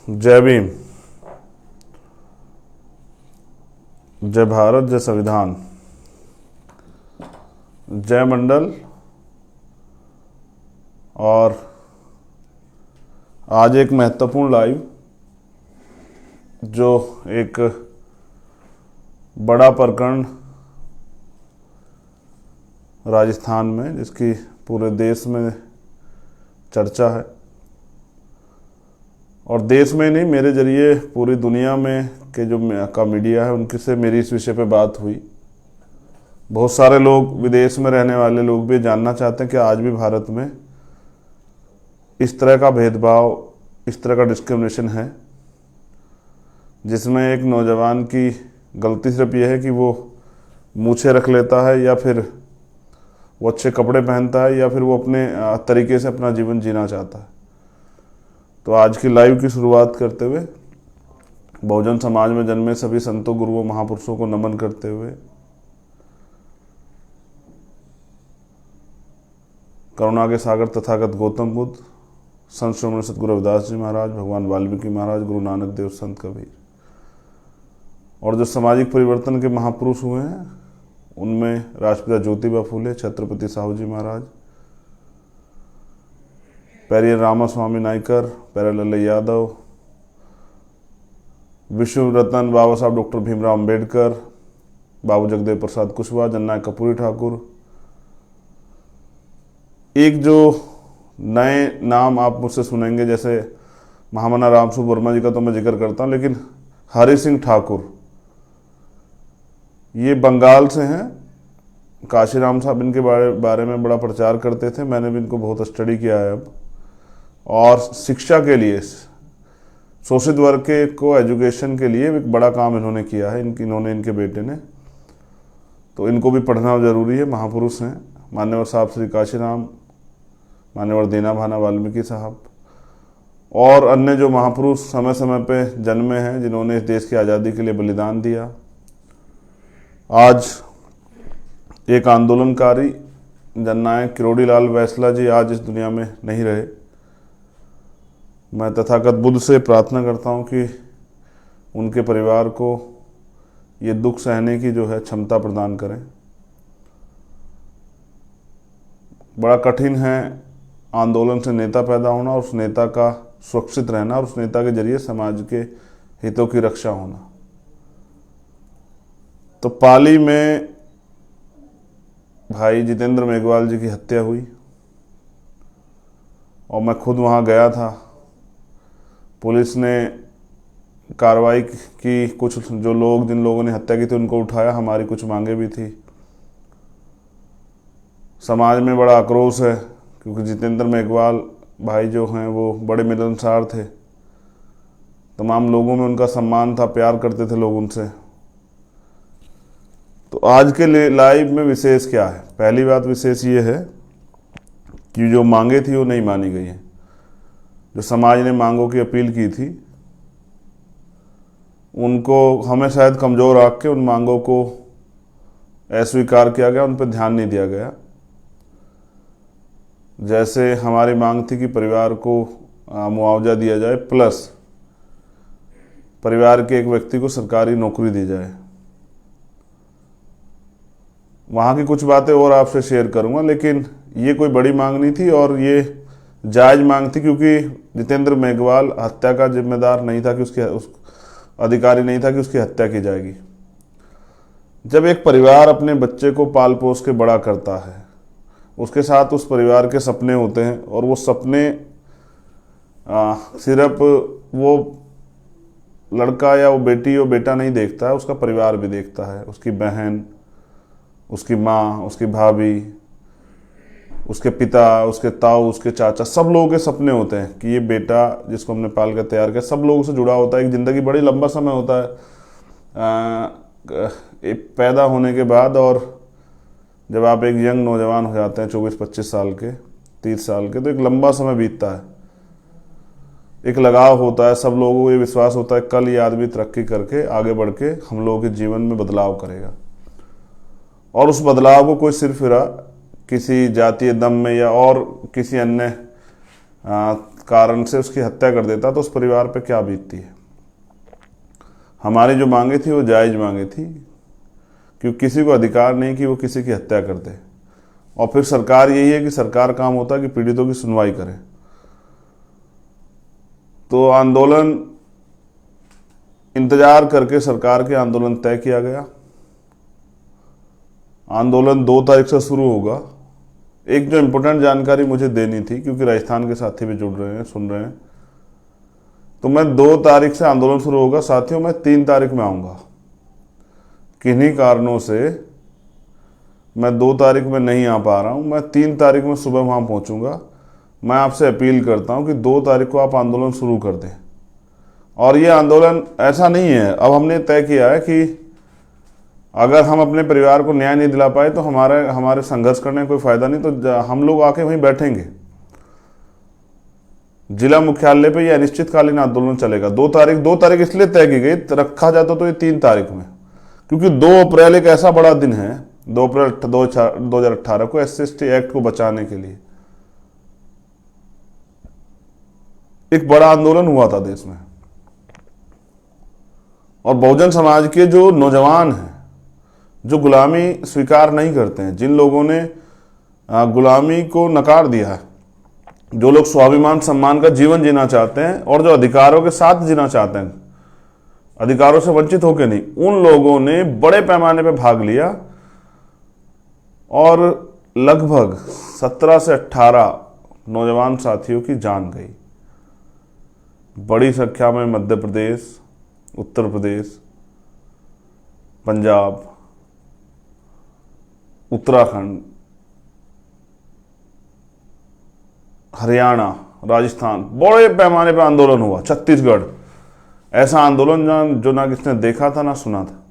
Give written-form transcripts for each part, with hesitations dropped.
जय भीम, जय भारत, जय संविधान, जय मंडल। और आज एक महत्वपूर्ण लाइव जो एक बड़ा प्रकरण राजस्थान में जिसकी पूरे देश में चर्चा है, और देश में नहीं, मेरे जरिए पूरी दुनिया में के जो का मीडिया है उनके से मेरी इस विषय पे बात हुई। बहुत सारे लोग, विदेश में रहने वाले लोग भी जानना चाहते हैं कि आज भी भारत में इस तरह का भेदभाव, इस तरह का डिस्क्रिमिनेशन है, जिसमें एक नौजवान की गलती सिर्फ यह है कि वो मूछें रख लेता है, या फिर वो अच्छे कपड़े पहनता है, या फिर वो अपने तरीके से अपना जीवन जीना चाहता है। तो आज की लाइव की शुरुआत करते हुए बहुजन समाज में जन्मे सभी संतों, गुरुओं, महापुरुषों को नमन करते हुए करुणा के सागर तथागत गौतम बुद्ध, संत श्रोमणी सतगुरु रविदास जी महाराज, भगवान वाल्मीकि महाराज, गुरु नानक देव, संत कबीर और जो सामाजिक परिवर्तन के महापुरुष हुए हैं उनमें राष्ट्रपिता ज्योतिबा फूले, छत्रपति साहू जी महाराज, पेरियर रामास्वामी नायकर, प्यारेलाल यादव, विश्व रत्न बाबा साहब डॉक्टर भीमराव अंबेडकर, बाबू जगदेव प्रसाद कुशवाहा, जननायक कर्पूरी ठाकुर। एक जो नए नाम आप मुझसे सुनेंगे, जैसे महामना रामसु वर्मा जी का तो मैं जिक्र करता हूँ, लेकिन हरि सिंह ठाकुर ये बंगाल से हैं। काशीराम साहब इनके बारे में बड़ा प्रचार करते थे, मैंने भी इनको बहुत स्टडी किया है अब। और शिक्षा के लिए, शोषित वर्ग के को एजुकेशन के लिए एक बड़ा काम इन्होंने किया है, इनके बेटे ने। तो इनको भी पढ़ना जरूरी है, महापुरुष हैं। मान्यवर साहब श्री काशीराम, मान्यवर दीना भाना वाल्मीकि साहब और अन्य जो महापुरुष समय समय पे जन्मे हैं, जिन्होंने इस देश की आज़ादी के लिए बलिदान दिया। आज एक आंदोलनकारी जननायक किरोड़ीलाल वैसला जी आज इस दुनिया में नहीं रहे। मैं तथागत बुद्ध से प्रार्थना करता हूँ कि उनके परिवार को ये दुख सहने की जो है क्षमता प्रदान करें। बड़ा कठिन है आंदोलन से नेता पैदा होना, और उस नेता का सुरक्षित रहना, और उस नेता के जरिए समाज के हितों की रक्षा होना। तो पाली में भाई जितेंद्र मेघवाल जी की हत्या हुई और मैं खुद वहाँ गया था। पुलिस ने कार्रवाई की, कुछ जो लोग, जिन लोगों ने हत्या की थी उनको उठाया, हमारी कुछ मांगे भी थी। समाज में बड़ा आक्रोश है क्योंकि जितेंद्र मेघवाल भाई जो हैं वो बड़े मिलनसार थे, तमाम लोगों में उनका सम्मान था, प्यार करते थे लोग उनसे। तो आज के लाइव में विशेष क्या है? पहली बात विशेष ये है कि जो मांगे थी वो नहीं मानी गई है। जो समाज ने मांगों की अपील की थी उनको हमें शायद कमज़ोर आंक के उन मांगों को अस्वीकार किया गया, उन पर ध्यान नहीं दिया गया। जैसे हमारी मांग थी कि परिवार को मुआवजा दिया जाए, प्लस परिवार के एक व्यक्ति को सरकारी नौकरी दी जाए। वहाँ की कुछ बातें और आपसे शेयर करूँगा, लेकिन ये कोई बड़ी मांग नहीं थी और ये जायज़ मांग थी, क्योंकि जितेंद्र मेघवाल हत्या का जिम्मेदार नहीं था कि उस अधिकारी नहीं था कि उसकी हत्या की जाएगी। जब एक परिवार अपने बच्चे को पाल पोस के बड़ा करता है, उसके साथ उस परिवार के सपने होते हैं, और वो सपने सिर्फ वो लड़का या वो बेटी और बेटा नहीं देखता है, उसका परिवार भी देखता है। उसकी बहन, उसकी माँ, उसकी भाभी, उसके पिता, उसके ताऊ, उसके चाचा, सब लोगों के सपने होते हैं कि ये बेटा जिसको हमने पाल कर तैयार किया, सब लोगों से जुड़ा होता है। एक ज़िंदगी बड़ी लंबा समय होता है पैदा होने के बाद, और जब आप एक यंग नौजवान हो जाते हैं 24-25 साल के, 30 साल के, तो एक लंबा समय बीतता है, एक लगाव होता है। सब लोगों को ये विश्वास होता है कल ये आदमी तरक्की करके आगे बढ़ के हम लोगों के जीवन में बदलाव करेगा, और उस बदलाव को कोई सिर्फ किसी जातीय दम में या और किसी अन्य कारण से उसकी हत्या कर देता तो उस परिवार पे क्या बीतती है। हमारी जो मांगे थी वो जायज़ मांगे थी, क्योंकि किसी को अधिकार नहीं कि वो किसी की हत्या कर दे। और फिर सरकार यही है कि सरकार काम होता है कि पीड़ितों की सुनवाई करे। तो आंदोलन इंतजार करके सरकार के आंदोलन तय किया गया। आंदोलन 2 तारीख से शुरू होगा। एक जो इम्पोर्टेंट जानकारी मुझे देनी थी, क्योंकि राजस्थान के साथी भी जुड़ रहे हैं, सुन रहे हैं, तो मैं 2 तारीख से आंदोलन शुरू होगा साथियों, मैं 3 तारीख में आऊँगा। किन्हीं कारणों से मैं 2 तारीख में नहीं आ पा रहा हूँ। मैं 3 तारीख में सुबह वहाँ पहुँचूँगा। मैं आपसे अपील करता हूँ कि 2 तारीख को आप आंदोलन शुरू कर दें। और ये आंदोलन ऐसा नहीं है, अब हमने तय किया है कि अगर हम अपने परिवार को न्याय नहीं दिला पाए तो हमारे संघर्ष करने का कोई फायदा नहीं, तो हम लोग आके वहीं बैठेंगे। जिला मुख्यालय पे ये अनिश्चितकालीन आंदोलन चलेगा। 2 तारीख इसलिए तय की गई, रखा जाता तो ये 3 तारीख में, क्योंकि 2 अप्रैल एक ऐसा बड़ा दिन है, 2 अप्रैल 2018 को SC/ST एक्ट को बचाने के लिए एक बड़ा आंदोलन हुआ था देश में। और बहुजन समाज के जो नौजवान हैं, जो गुलामी स्वीकार नहीं करते हैं, जिन लोगों ने गुलामी को नकार दिया है, जो लोग स्वाभिमान सम्मान का जीवन जीना चाहते हैं और जो अधिकारों के साथ जीना चाहते हैं, अधिकारों से वंचित होकर नहीं, उन लोगों ने बड़े पैमाने पर भाग लिया। और लगभग 17 से 18 नौजवान साथियों की जान गई। बड़ी संख्या में मध्य प्रदेश, उत्तर प्रदेश, पंजाब, उत्तराखंड, हरियाणा, राजस्थान, बड़े पैमाने पर आंदोलन हुआ। छत्तीसगढ़, ऐसा आंदोलन जो ना किसने देखा था ना सुना था।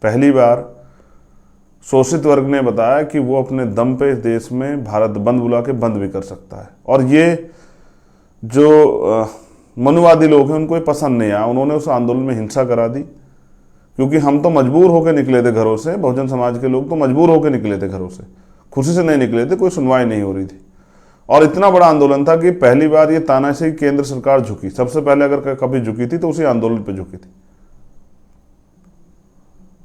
पहली बार शोषित वर्ग ने बताया कि वो अपने दम पे इस देश में भारत बंद बुला के बंद भी कर सकता है। और ये जो मनुवादी लोग हैं उनको ये पसंद नहीं आया। उन्होंने उस आंदोलन में हिंसा करा दी, क्योंकि हम तो मजबूर होकर निकले थे घरों से। बहुजन समाज के लोग तो मजबूर होकर निकले थे घरों से, खुशी से नहीं निकले थे, कोई सुनवाई नहीं हो रही थी। और इतना बड़ा आंदोलन था कि पहली बार ये तानाशाही केंद्र सरकार झुकी। सबसे पहले अगर कभी झुकी थी तो उसी आंदोलन पे झुकी थी।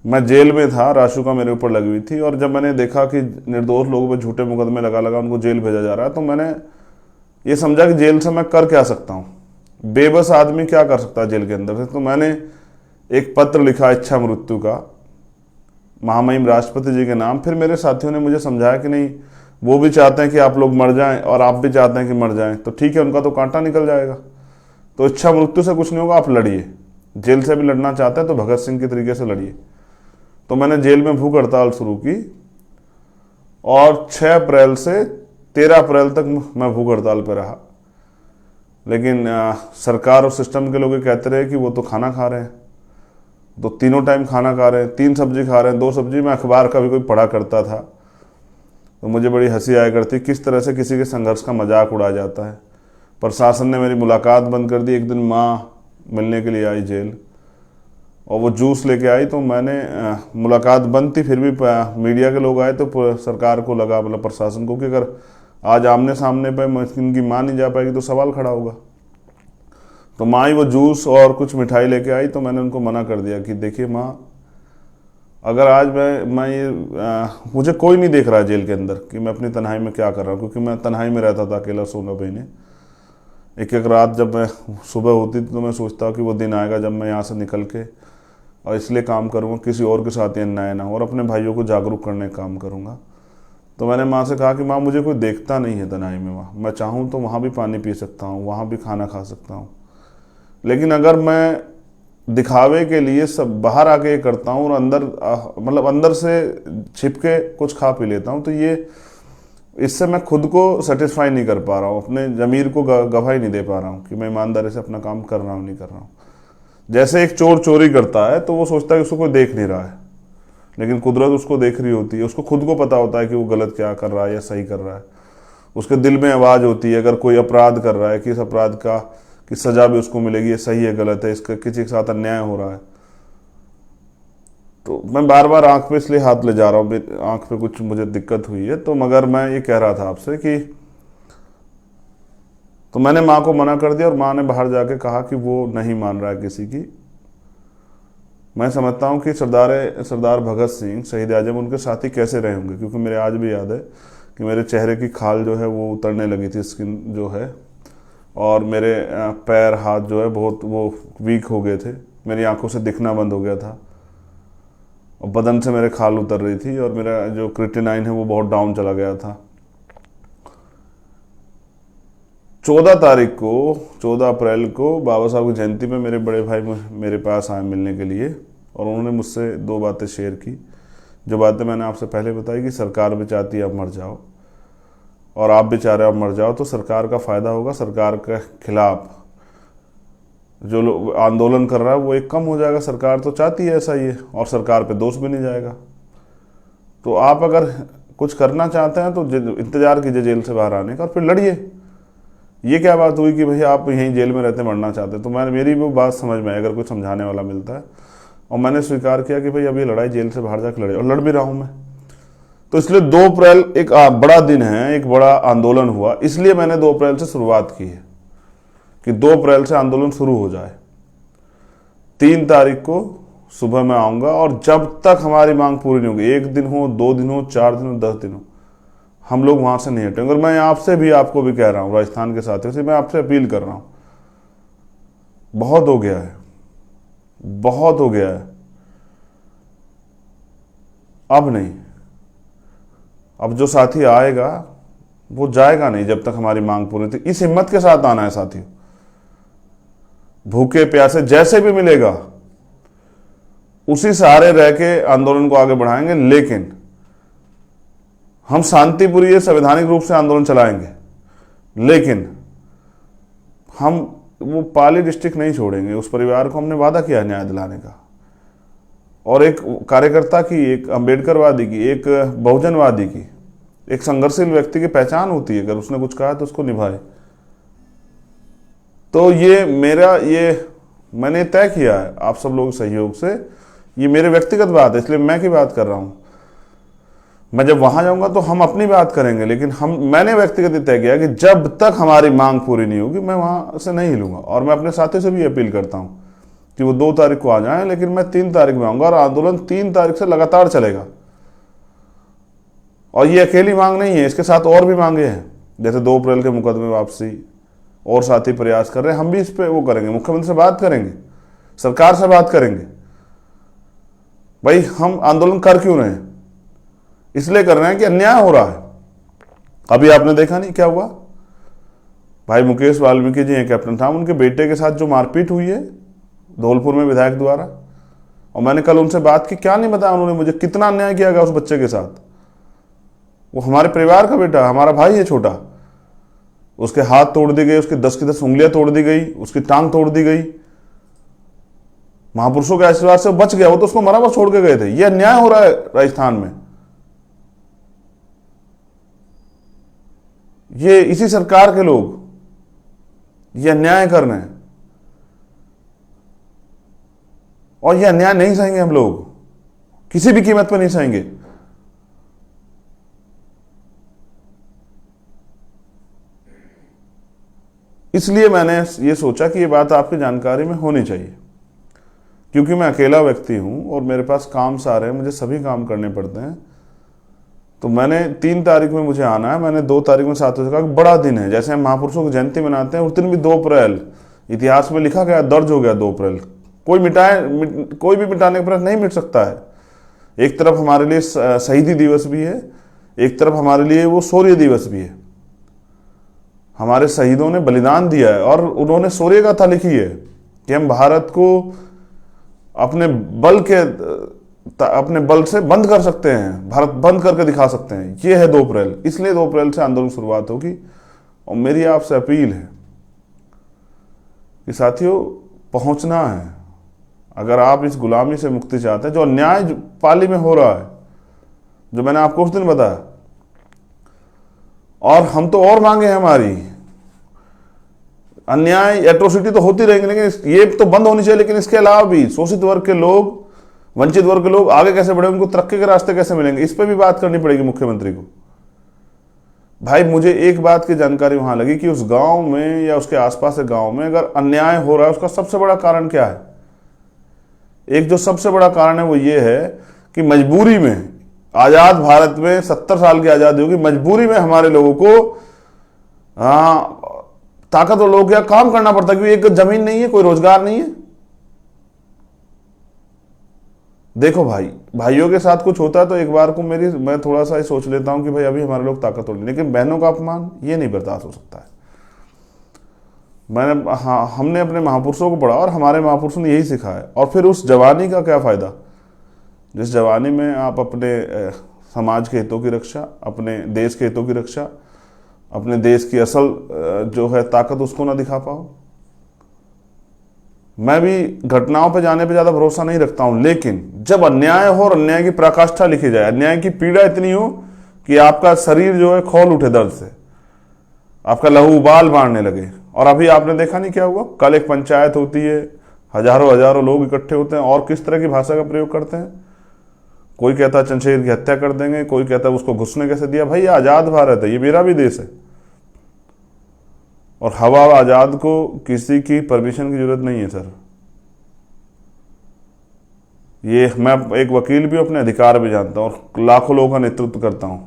मैं जेल में था, राशुका मेरे ऊपर लगी हुई थी, और जब मैंने देखा कि निर्दोष लोगों पर झूठे मुकदमे लगा उनको जेल भेजा जा रहा है, तो मैंने ये समझा कि जेल से मैं कर क्या सकता हूँ, बेबस आदमी क्या कर सकता है जेल के अंदर से। तो मैंने एक पत्र लिखा इच्छा मृत्यु का, महामहिम राष्ट्रपति जी के नाम। फिर मेरे साथियों ने मुझे समझाया कि नहीं, वो भी चाहते हैं कि आप लोग मर जाएं और आप भी चाहते हैं कि मर जाएं, तो ठीक है, उनका तो कांटा निकल जाएगा। तो इच्छा मृत्यु से कुछ नहीं होगा, आप लड़िए। जेल से भी लड़ना चाहते हैं तो भगत सिंह के तरीके से लड़िए। तो मैंने जेल में भूख हड़ताल शुरू की, और 6 अप्रैल से 13 अप्रैल तक मैं भूख हड़ताल पर रहा। लेकिन सरकार और सिस्टम के लोग कहते रहे कि वो तो खाना खा रहे हैं, तो तीनों टाइम खाना खा रहे हैं, 3 सब्जी खा रहे हैं, 2 सब्जी। मैं अखबार का भी कोई पढ़ा करता था तो मुझे बड़ी हंसी आया करती, किस तरह से किसी के संघर्ष का मजाक उड़ाया जाता है। प्रशासन ने मेरी मुलाकात बंद कर दी। एक दिन माँ मिलने के लिए आई जेल, और वो जूस लेके आई, तो मैंने मुलाकात बंद थी, फिर भी मीडिया के लोग आए, तो सरकार को लगा, मतलब प्रशासन को, कि अगर आज आमने सामने पे इनकी माँ नहीं जा पाएगी तो सवाल खड़ा होगा। तो माँ ही वो जूस और कुछ मिठाई लेके आई, तो मैंने उनको मना कर दिया कि देखिए माँ, अगर आज मैं ये मुझे कोई नहीं देख रहा है जेल के अंदर कि मैं अपनी तन्हाई में क्या कर रहा हूँ, क्योंकि मैं तन्हाई में रहता था अकेला सोना बहने। एक रात जब मैं सुबह होती थी तो मैं सोचता कि वो दिन आएगा जब मैं यहाँ से निकल के, और इसलिए काम करूँगा किसी और के साथ ये अन्याय ना हो, और अपने भाइयों को जागरूक करने का काम करूँगा। तो मैंने माँ से कहा कि माँ, मुझे कोई देखता नहीं है तन्हाई में, वहाँ मैं चाहूँ तो वहाँ भी पानी पी सकता हूँ, वहाँ भी खाना खा सकता हूँ, लेकिन अगर मैं दिखावे के लिए सब बाहर आके ये करता हूँ और अंदर मतलब अंदर से छिप के कुछ खा पी लेता हूँ, तो ये इससे मैं खुद को सेटिस्फाई नहीं कर पा रहा हूँ, अपने ज़मीर को गवाही नहीं दे पा रहा हूँ कि मैं ईमानदारी से अपना काम कर रहा हूँ नहीं कर रहा हूँ। जैसे एक चोर चोरी करता है तो वो सोचता है कि उसको कोई देख नहीं रहा है, लेकिन कुदरत उसको देख रही होती है। उसको खुद को पता होता है कि वो गलत क्या कर रहा है या सही कर रहा है। उसके दिल में आवाज़ होती है, अगर कोई अपराध कर रहा है कि इस अपराध का कि सज़ा भी उसको मिलेगी, ये सही है गलत है, इसका किसी के साथ अन्याय हो रहा है। तो मैं बार बार आँख पे इसलिए हाथ ले जा रहा हूँ, आँख पे कुछ मुझे दिक्कत हुई है। तो मगर मैं ये कह रहा था आपसे कि तो मैंने माँ को मना कर दिया और माँ ने बाहर जाके कहा कि वो नहीं मान रहा है किसी की। मैं समझता हूँ कि सरदार भगत सिंह शहीद आजम उनके साथी कैसे रहे होंगे, क्योंकि मेरे आज भी याद है कि मेरे चेहरे की खाल जो है वो उतरने लगी थी, स्किन जो है, और मेरे पैर हाथ जो है बहुत वो वीक हो गए थे, मेरी आंखों से दिखना बंद हो गया था और बदन से मेरे खाल उतर रही थी और मेरा जो क्रिएटिनाइन है वो बहुत डाउन चला गया था। 14 अप्रैल को बाबा साहब की जयंती में मेरे बड़े भाई मेरे पास आए मिलने के लिए और उन्होंने मुझसे 2 बातें शेयर की। जो बातें मैंने आपसे पहले बताई कि सरकार भी चाहती है आप मर जाओ और आप भी चाह रहे हो आप मर जाओ, तो सरकार का फ़ायदा होगा, सरकार के खिलाफ जो लोग आंदोलन कर रहा है वो एक कम हो जाएगा, सरकार तो चाहती है ऐसा ही है, और सरकार पे दोष भी नहीं जाएगा। तो आप अगर कुछ करना चाहते हैं तो इंतज़ार कीजिए जेल से बाहर आने का और फिर लड़िए। ये क्या बात हुई कि भैया आप यहीं जेल में रहते मरना चाहते हैं? तो मेरी वो बात समझ में आई, अगर कोई समझाने वाला मिलता है, और मैंने स्वीकार किया कि भाई अब ये लड़ाई जेल से बाहर जाकर लड़े, और लड़ भी रहा हूँ मैं। तो इसलिए 2 अप्रैल एक बड़ा दिन है, एक बड़ा आंदोलन हुआ, इसलिए मैंने 2 अप्रैल से शुरुआत की है कि 2 अप्रैल से आंदोलन शुरू हो जाए। 3 तारीख को सुबह मैं आऊँगा और जब तक हमारी मांग पूरी नहीं होगी, 1 दिन हो, 2 दिन हो, 4 दिन हो, 10 दिन हो, हम लोग वहाँ से नहीं हटेंगे। और मैं आपसे भी, आपको भी कह रहा हूँ, राजस्थान के साथियों से मैं आपसे अपील कर रहा हूँ, बहुत हो गया है, बहुत हो गया है, अब नहीं। अब जो साथी आएगा वो जाएगा नहीं जब तक हमारी मांग पूरी थी। इस हिम्मत के साथ आना है साथियों, भूखे प्यासे जैसे भी मिलेगा उसी सहारे रह के आंदोलन को आगे बढ़ाएंगे, लेकिन हम शांतिपूर्ण संवैधानिक रूप से आंदोलन चलाएंगे, लेकिन हम वो पाली डिस्ट्रिक्ट नहीं छोड़ेंगे। उस परिवार को हमने वादा किया न्याय दिलाने का, और एक कार्यकर्ता की, एक अम्बेडकरवादी की, एक बहुजनवादी की, एक संघर्षशील व्यक्ति की पहचान होती है, अगर उसने कुछ कहा तो उसको निभाए। तो ये मैंने तय किया है आप सब लोगों के सहयोग से, ये मेरे व्यक्तिगत बात है, इसलिए मैं की बात कर रहा हूँ। मैं जब वहां जाऊंगा तो हम अपनी बात करेंगे, लेकिन मैंने व्यक्तिगत तय किया कि जब तक हमारी मांग पूरी नहीं होगी मैं वहां से नहीं हिलूंगा। और मैं अपने साथियों से भी अपील करता हूं कि वो 2 तारीख को आ जाएं, लेकिन मैं 3 तारीख में आऊंगा और आंदोलन 3 तारीख से लगातार चलेगा। और ये अकेली मांग नहीं है, इसके साथ और भी मांगे हैं, जैसे 2 अप्रैल के मुकदमे वापसी, और साथी प्रयास कर रहे हैं, हम भी इस पर वो करेंगे, मुख्यमंत्री से बात करेंगे, सरकार से बात करेंगे। भाई हम आंदोलन कर क्यों रहे हैं? इसलिए कर रहे हैं कि अन्याय हो रहा है। अभी आपने देखा नहीं क्या हुआ, भाई मुकेश वाल्मीकि जी हैं, कैप्टन था, उनके बेटे के साथ जो मारपीट हुई है धौलपुर में विधायक द्वारा, और मैंने कल उनसे बात की, क्या नहीं बताया उन्होंने मुझे कितना अन्याय किया गया उस बच्चे के साथ। वो हमारे परिवार का बेटा, हमारा भाई है छोटा, उसके हाथ तोड़ दिए गए, उसकी 10 की 10 उंगलियां तोड़ दी गई, उसकी टांग तोड़ दी गई। महापुरुषों के आशीर्वाद से बच गया, वो तो उसको मरा हुआ छोड़ के गए थे। ये अन्याय हो रहा है राजस्थान में, ये इसी सरकार के लोग ये अन्याय कर रहे हैं, और ये अन्याय नहीं सहेंगे हम लोग, किसी भी कीमत पर नहीं सहेंगे। इसलिए मैंने ये सोचा कि ये बात आपकी जानकारी में होनी चाहिए, क्योंकि मैं अकेला व्यक्ति हूं और मेरे पास काम सारे हैं, मुझे सभी काम करने पड़ते हैं। तो मैंने 3 तारीख में मुझे आना है, मैंने 2 तारीख में साथियों से कहा कि बड़ा दिन है, जैसे हम महापुरुषों की जयंती मनाते हैं उस दिन भी 2 अप्रैल इतिहास में लिखा गया, दर्ज हो गया 2 अप्रैल। कोई भी मिटाने का प्रयास नहीं मिट सकता है। एक तरफ हमारे लिए शहीदी दिवस भी है, एक तरफ हमारे लिए वो शौर्य दिवस भी है। हमारे शहीदों ने बलिदान दिया है और उन्होंने शौर्य गाथा लिखी है कि हम भारत को अपने बल से बंद कर सकते हैं, भारत बंद करके दिखा सकते हैं। ये है 2 अप्रैल, इसलिए 2 अप्रैल से आंदोलन शुरुआत होगी। और मेरी आपसे अपील है कि साथियों पहुंचना है, अगर आप इस गुलामी से मुक्ति चाहते हैं, जो अन्याय पाली में हो रहा है, जो मैंने आपको उस दिन बताया, और हम तो और मांगे हैं, हमारी अन्याय एट्रोसिटी तो होती रहेंगी, लेकिन ये तो बंद होनी चाहिए। लेकिन इसके अलावा भी शोषित वर्ग के लोग, वंचित वर्ग के लोग आगे कैसे बढ़े, उनको तरक्की के रास्ते कैसे मिलेंगे, इस पर भी बात करनी पड़ेगी मुख्यमंत्री को। भाई मुझे एक बात की जानकारी वहां लगी कि उस गांव में या उसके आसपास के गांव में अगर अन्याय हो रहा है उसका सबसे बड़ा कारण क्या है? एक जो सबसे बड़ा कारण है वो ये है कि मजबूरी में, आजाद भारत में 70 साल की आजादी होगी, मजबूरी में हमारे लोगों को ताकतवर लोग क्या काम करना पड़ता है, क्योंकि एक जमीन नहीं है, कोई रोजगार नहीं है। देखो भाई, भाइयों के साथ कुछ होता है तो एक बार को मैं थोड़ा सा सोच लेता हूं कि भाई अभी हमारे लोग ताकतवर नहीं, लेकिन बहनों का अपमान ये नहीं बर्दाश्त हो सकता है। हमने अपने महापुरुषों को पढ़ा और हमारे महापुरुषों ने यही सिखाया। और फिर उस जवानी का क्या फायदा जिस जवानी में आप अपने समाज के हितों की रक्षा, अपने देश के हितों की रक्षा, अपने देश की असल जो है ताकत उसको ना दिखा पाओ। मैं भी घटनाओं पे जाने पे ज्यादा भरोसा नहीं रखता हूं, लेकिन जब अन्याय हो और अन्याय की पराकाष्ठा लिखी जाए, अन्याय की पीड़ा इतनी हो कि आपका शरीर जो है खौल उठे दर्द से, आपका लहू उबाल मारने लगे। और अभी आपने देखा नहीं क्या हुआ, कल एक पंचायत होती है, हजारों लोग इकट्ठे होते हैं और किस तरह की भाषा का प्रयोग करते हैं। कोई कहता है चंद्रशेखर की हत्या कर देंगे, कोई कहता है उसको घुसने कैसे दिया। भाई ये आजाद भारत है, ये मेरा भी देश है और हवा आजाद को किसी की परमिशन की जरूरत नहीं है सर। ये मैं एक वकील भी, अपने अधिकार भी जानता हूं और लाखों लोगों का नेतृत्व करता हूं।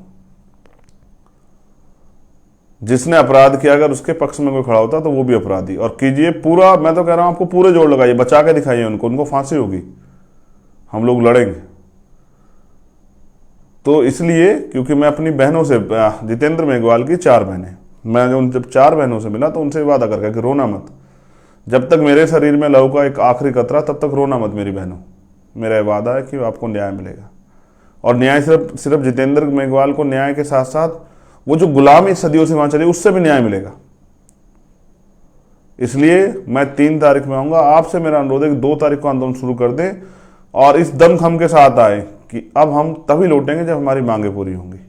जिसने अपराध किया अगर उसके पक्ष में कोई खड़ा होता तो वो भी अपराधी। और कीजिए पूरा, मैं तो कह रहा हूं आपको पूरे जोड़ लगाइए, बचा के दिखाइए उनको फांसी होगी, हम लोग लड़ेंगे। तो इसलिए क्योंकि मैं अपनी बहनों से, जितेंद्र मेघवाल की 4 बहनें, मैं जब 4 बहनों से मिला तो उनसे वादा करके कि रोना मत, जब तक मेरे शरीर में लहू का एक आखिरी कतरा तब तक रोना मत मेरी बहनों। मेरा वादा है कि आपको न्याय मिलेगा। और न्याय सिर्फ जितेंद्र मेघवाल को न्याय के साथ साथ वो जो गुलामी सदियों से वहां चली उससे भी न्याय मिलेगा। इसलिए मैं 3 तारीख में आऊंगा। आपसे मेरा अनुरोध है कि 2 तारीख को आंदोलन शुरू कर दें और इस दमखम के साथ आए कि अब हम तभी लौटेंगे जब हमारी मांगे पूरी होंगी।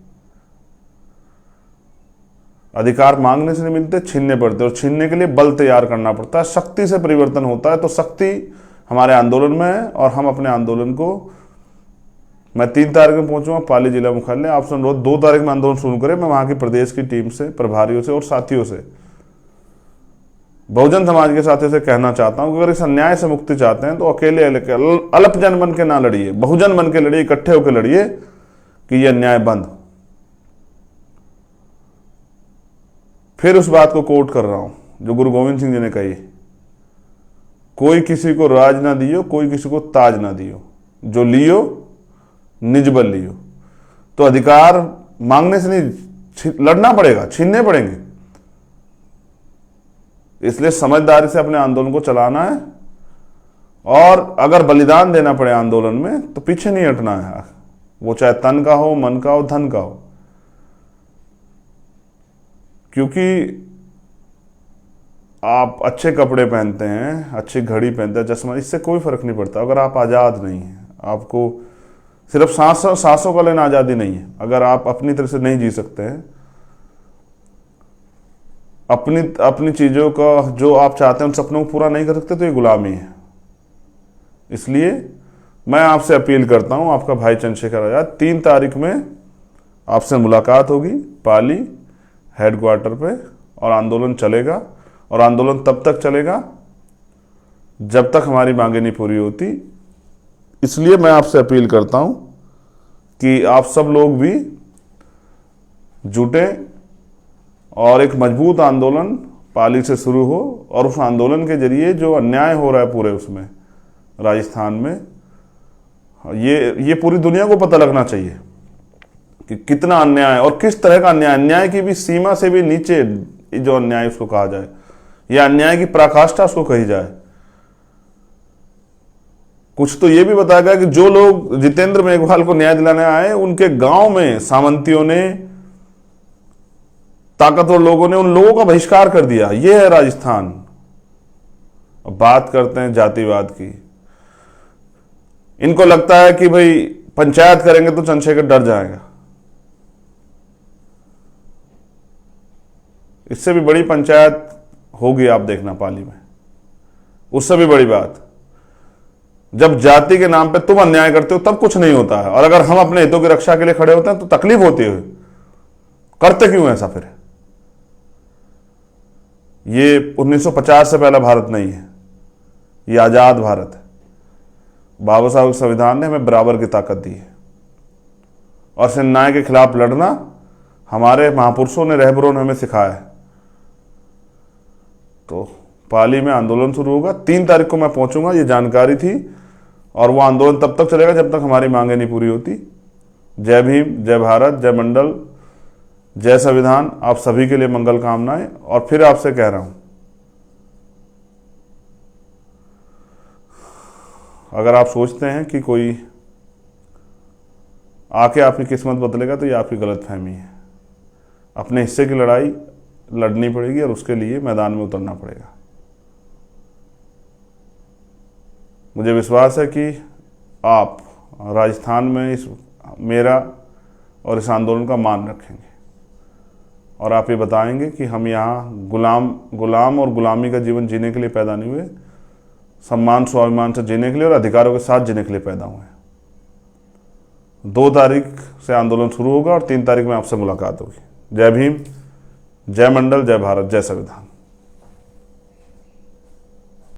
अधिकार मांगने से नहीं मिलते, छीनने पड़ते, और छीनने के लिए बल तैयार करना पड़ता है। शक्ति से परिवर्तन होता है, तो शक्ति हमारे आंदोलन में है और हम अपने आंदोलन को, मैं 3 तारीख में पहुंचूंगा पाली जिला मुख्यालय। आपसे अनुरोध 2 तारीख में आंदोलन शुरू करें। मैं वहां की प्रदेश की टीम से, प्रभारियों से और साथियों से, बहुजन समाज के साथियों से कहना चाहता हूं कि अगर इस अन्याय से मुक्ति चाहते हैं तो अकेले अल्पजन बन के ना लड़िए, बहुजन बन के लड़िए, इकट्ठे होकर लड़िए कि यह अन्याय बंद। फिर उस बात को कोट कर रहा हूं जो गुरु गोविंद सिंह जी ने कही, कोई किसी को राज ना दियो, कोई किसी को ताज ना दियो, जो लियो निज बल लियो। तो अधिकार मांगने से नहीं, लड़ना पड़ेगा, छीनने पड़ेंगे। इसलिए समझदारी से अपने आंदोलन को चलाना है और अगर बलिदान देना पड़े आंदोलन में तो पीछे नहीं हटना है, वो चाहे तन का हो, मन का हो, धन का हो। क्योंकि आप अच्छे कपड़े पहनते हैं, अच्छी घड़ी पहनते हैं, चश्मा, इससे कोई फर्क नहीं पड़ता अगर आप आजाद नहीं हैं। आपको सिर्फ सांसों का लेना आजादी नहीं है। अगर आप अपनी तरह से नहीं जी सकते हैं, अपनी चीजों का जो आप चाहते हैं उन सपनों को पूरा नहीं कर सकते, तो ये गुलामी है। इसलिए मैं आपसे अपील करता हूं, आपका भाई चंद्रशेखर आजाद, 3 तारीख में आपसे मुलाकात होगी पाली हेडक्वार्टर पे, और आंदोलन चलेगा। और आंदोलन तब तक चलेगा जब तक हमारी मांगे नहीं पूरी होती। इसलिए मैं आपसे अपील करता हूं कि आप सब लोग भी जुटे और एक मजबूत आंदोलन पाली से शुरू हो, और उस आंदोलन के जरिए जो अन्याय हो रहा है पूरे उसमें राजस्थान में, ये पूरी दुनिया को पता लगना चाहिए कि कितना अन्याय और किस तरह का अन्याय, अन्याय की भी सीमा से भी नीचे जो अन्याय उसको कहा जाए, या अन्याय की पराकाष्ठा उसको कही जाए। कुछ तो ये भी बताया गया कि जो लोग जितेंद्र मेघवाल को न्याय दिलाने आए, उनके गांव में सामंतियों ने, ताकतवर लोगों ने उन लोगों का बहिष्कार कर दिया। यह है राजस्थान। अब बात करते हैं जातिवाद की। इनको लगता है कि भाई पंचायत करेंगे तो चंद्रशेखर डर जाएगा। इससे भी बड़ी पंचायत होगी, आप देखना पाली में। उससे भी बड़ी बात, जब जाति के नाम पे तुम अन्याय करते हो तब कुछ नहीं होता है, और अगर हम अपने हितों की रक्षा के लिए खड़े होते हैं तो तकलीफ होती है। करते क्यों ऐसा फिर? ये 1950 से पहला भारत नहीं है, ये आजाद भारत है। बाबा साहब के संविधान ने हमें बराबर की ताकत दी है, और इस अन्याय के खिलाफ लड़ना हमारे महापुरुषों ने, रहबरों ने हमें सिखाया है। तो पाली में आंदोलन शुरू होगा, 3 तारीख को मैं पहुंचूंगा, ये जानकारी थी। और वो आंदोलन तब तक चलेगा जब तक हमारी मांगें नहीं पूरी होती। जय भीम, जय भारत, जय मंडल, जय संविधान। आप सभी के लिए मंगल कामनाएं। और फिर आपसे कह रहा हूं, अगर आप सोचते हैं कि कोई आके आपकी किस्मत बदलेगा तो ये आपकी गलतफहमी है। अपने हिस्से की लड़ाई लड़नी पड़ेगी और उसके लिए मैदान में उतरना पड़ेगा। मुझे विश्वास है कि आप राजस्थान में इस मेरा और इस आंदोलन का मान रखेंगे, और आप ये बताएंगे कि हम यहाँ गुलाम और गुलामी का जीवन जीने के लिए पैदा नहीं हुए, सम्मान स्वाभिमान से जीने के लिए और अधिकारों के साथ जीने के लिए पैदा हुए हैं। 2 तारीख से आंदोलन शुरू होगा और 3 तारीख में आपसे मुलाकात होगी। जय भीम, जय मंडल, जय भारत, जय संविधान।